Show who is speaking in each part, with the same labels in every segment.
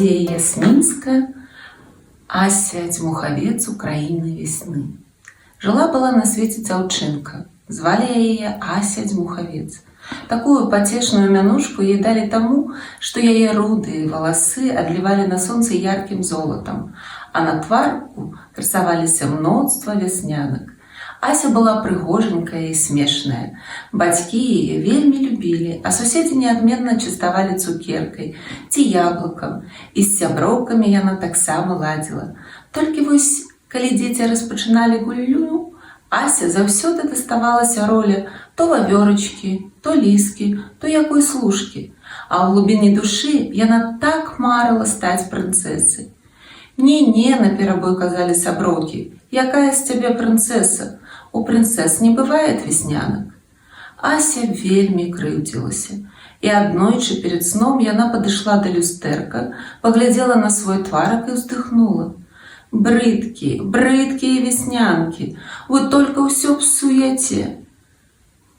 Speaker 1: Надея Ясминская, Ася Дзьмухавец Украины весны. Жила-была на свете дзяўчынка, звали яе Ася Дзьмухавец. Такую потешную мянушку ей дали тому, что яе рудые волосы отливали на солнце ярким золотом, а на тварку красовались мноства вяснянак. Ася была прыгоженькая и смешная. Бацькі яе вельмі любили, а суседзі неадменна частавалі цукеркай ці яблыкам, і з сяброўкамі яна таксама ладзіла. Толькі вось, калі дзеці распачыналі гульню, Ася заўсёды даставалася роля то вавёрачкі, то ліскі, то якой служкі, а ў глубіні душы яна так марыла стаць прынцэсай. «Не-не», наперабой казалі сяброўкі, «якая з цябе прынцэса? У прынцэс не бывает веснянак». Ася вельмі крыўдзілася, і аднойчы перед сном яна падышла да люстэрка, паглядзела на свой тварак і ўздыхнула. «Брыдкія, брыдкія веснянкі, вы только ўсё псуеце».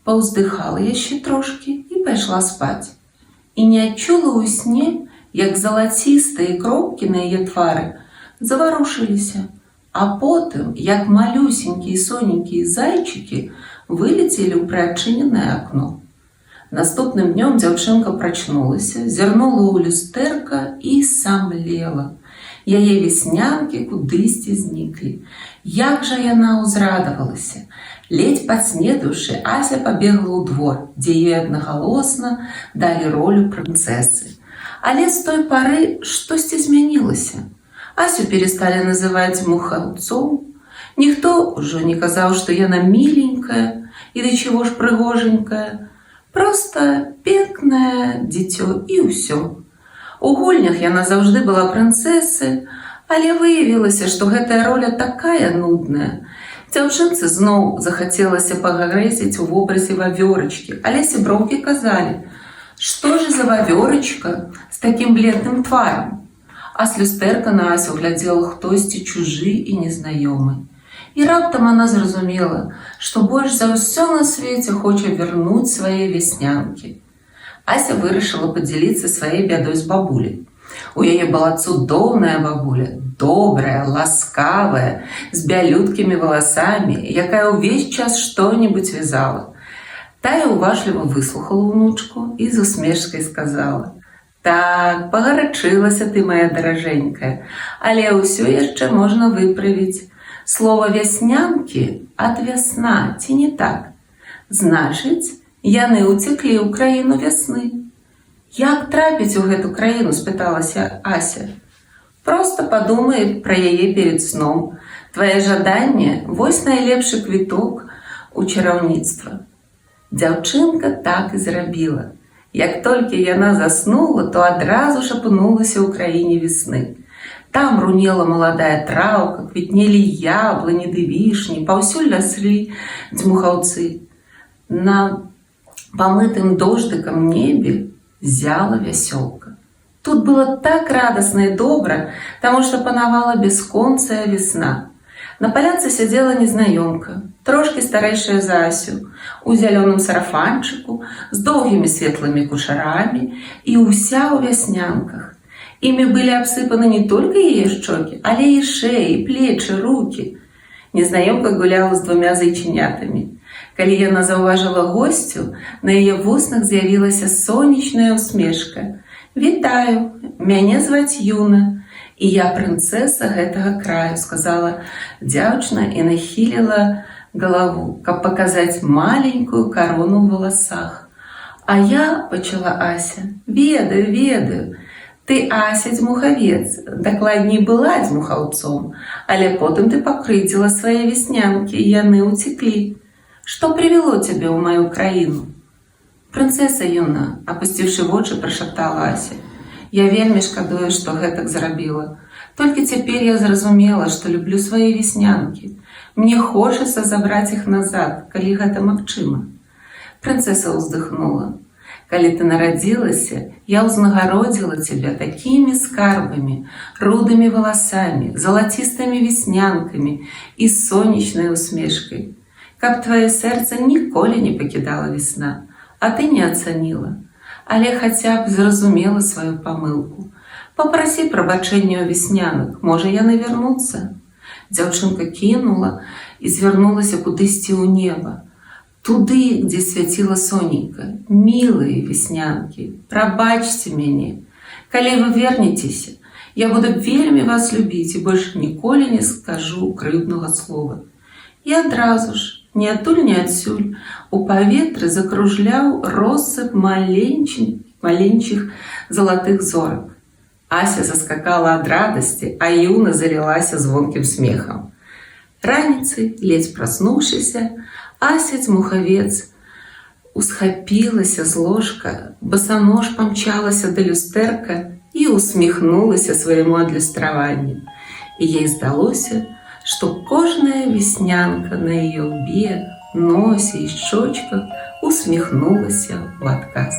Speaker 1: Паўздыхала яшчэ трошкі і пайшла спаць. І не адчула ў сне, як залацістыя кропкі на яе твары заварушыліся, а потым, як малюсенькія соненькія зайчыкі, вылецелі ў прыадчыненае акно. Наступным днём дзяўчынка прачнулася, зірнула ў люстэрка і самлела. Яе веснянкі кудысьці зніклі. Як жа яна ўзрадавалася! Ледзь падснедаўшы, Ася пабегла ў двор, дзе ёй аднагалосна далі ролю прынцэсы. Але з той пары штосьці змянілася. Асю пересталі называць Дзьмухаўцом. Ніхто ўжо не казаў, што яна міленькая і да чаго ж прыгоженькая. Проста пекнае дзіцё і ўсё. У гульнях яна заўжды была прынцэсай, але выявілася, што гэтая роля такая нудная. Дзяўчынцы зноў захацелася пагарэзіць у вобразе вавёрачкі, але сяброўкі казалі, што ж за вавёрачка з такім бледным тварам? А з люстэрка на Асю глядзела хтосьці чужы і незнаёмы. І раптам она зразумела, што больш за ўсё на свеце хоча вярнуць свае веснянкі. Ася вырашыла падзяліцца сваёй бядой з бабуляй. У яе была цудоўная бабуля, добрая, ласкавая, з бялюткімі валасамі, якая ўвесь час што-небудзь вязала. Тая уважліва выслухала ўнучку і з усмешкай сказала: «Так, пагарачылася ты, моя даражэнькая, але ўсё яшчэ можна выправіць. Слова вяснянкі ад вясна, ці не так? Значыць, яны ўцеклі ў краіну вясны». «Як трапіць у гэту краіну?» – спыталася Ася. «Проста падумай пра яе перед сном. Твае жаданне – вось найлепшы квіток у чараўніцтва». Дзяўчынка так і зрабіла. Як толькі яна заснула, то адразу ж апынулася ў краіне весны. Там рунела маладая траўка, квітнелі яблыні ды вішні, паўсюль раслі дзьмухаўцы. На памытым дождыкам небе зяла вясёлка. Тут было так радасна і добра, таму што панавала бясконцая весна. На палянцы сядзела незнаёмка, трошкі старэйшая за Асю, у зялёным сарафанчыку, з доўгімі светлымі кушарамі і ўся ў вяснянках. Імі былі абсыпаны не толькі яе шчокі, але і шеі, плечы, рукі. Незнаёмка гуляла з двумя зайчынятамі. Калі яна заўважыла госцю, на яе вуснах з'явілася сонечная усмешка. «Вітаю, мяне зваць Юна, і я прынцэса гэтага краю», – сказала дзяўчына і нахіліла галаву, каб паказаць маленькую карону ў валасах. «А я, – пачала Ася, – ведаю, ведаю. Ты Ася Дзьмухавец, дакладней была дзьмухаўцом, але потым ты пакрыўдзіла свае веснянкі, і яны ўцеклі. Што прывяло цябе ў маю краіну?» «Прынцэса Юна», – апусціўшы вочы, прашаптала Ася. «Я вельмі шкадую, што гэтак зрабіла. Толькі цяпер я зразумела, што люблю свае веснянкі. Мне хочацца забраць іх назад, калі гэта магчыма». Прынцэса ўздыхнула. «Калі ты нарадзілася, я ўзнагародзіла цябе такімі скарбамі, рудымі валасамі, залацістымі веснянкамі і сонечнай усмешкай, каб твоє сэрца ніколі не пакідала весна, а ты не ацаніла. Але хаця б зразумела сваю памылку. Папрасі прабачэння ў вяснянак, можа яны вернуцца. Дзяўчынка кінула і звярнулася кудысьці ў неба. Туды, дзе свяціла сонейка. Мілыя вяснянкі, прабачце мяне. Калі вы вернецеся, я буду вельмі вас любіць і больш ніколі не скажу крыўднага слова. І адразу ж, ні адтуль, ні адсюль, у паветры закружляў россып маленькіх залатых зорак. Ася заскакала ад радасці, а Юна залілася звонкім смехам. Раніцай, ледзь праснуўшыся, Ася Дзьмухавец усхапілася з ложка, басанож памчалася да люстэрка і усміхнулася свайму адлюстраванню. І ей здалося, што кожная веснянка на яе лбе, носе і шчочках усміхнулася ў адказ.